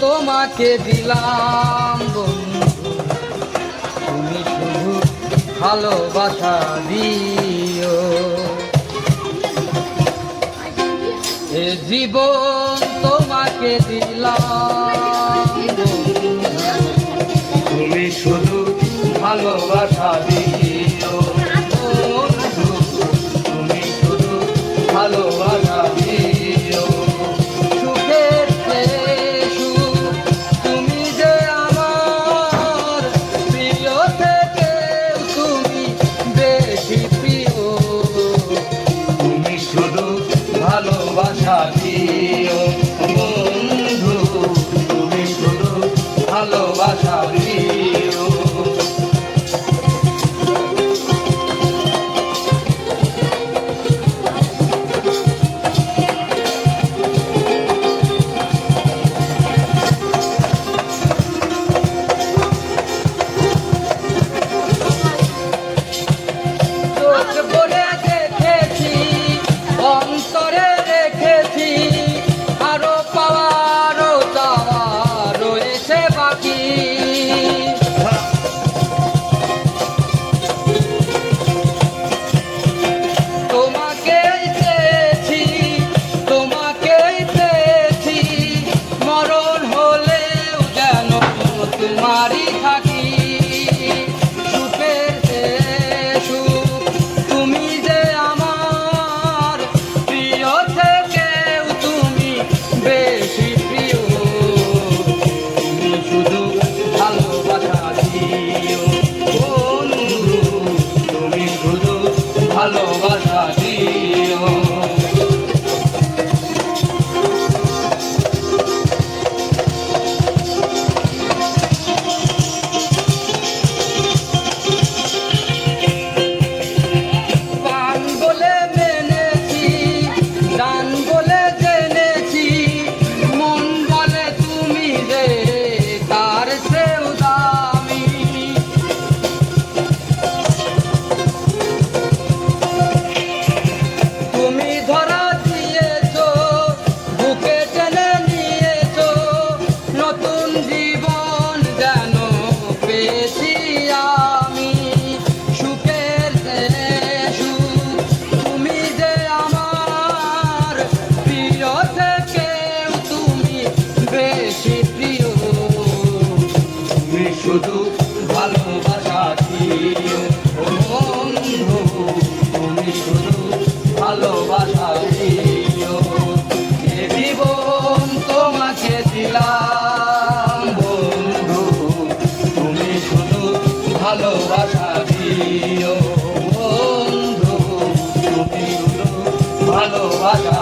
তোমাকে দিলাম বন্ধু, তুমি শুধু ভালোবাসা দিও। এ জীবন তোমাকে দিলাম বন্ধু, তুমি শুধু ভালোবাসা দিও। বন্ধু তুমি শুধু ভালোবাসা দিও। সুখের সুখ তুমি যে আমার প্রিয় থেকে তুমি বেশি প্রিয়। তুমি শুধু ভালোবাসা দিও বন্ধু, তুমি শুধু ভালোবাসা দিও। অন্তরে রেখেছি আরো পাওয়ারও চাওয়া রয়েছে বাকি। তোমাকেই চেয়েছি, তোমাকেই পেয়েছি, মরণ হলেও যেন তোমারই থাকি। বেশি প্রিয় তুমি শুধু ভালোবাসা দিও বন্ধু, তুমি শুধু ভালোবাসা দিও। পান বলে মেনেছি, দান বলে শুধু ভালোবাসা দিও বন্ধু, তুমি শুধু ভালোবাসা দিও। এ জীবন তোমাকে দিলাম বন্ধু, তুমি শুধু ভালোবাসা দিও বন্ধু, তুমি শুধু ভালোবাসা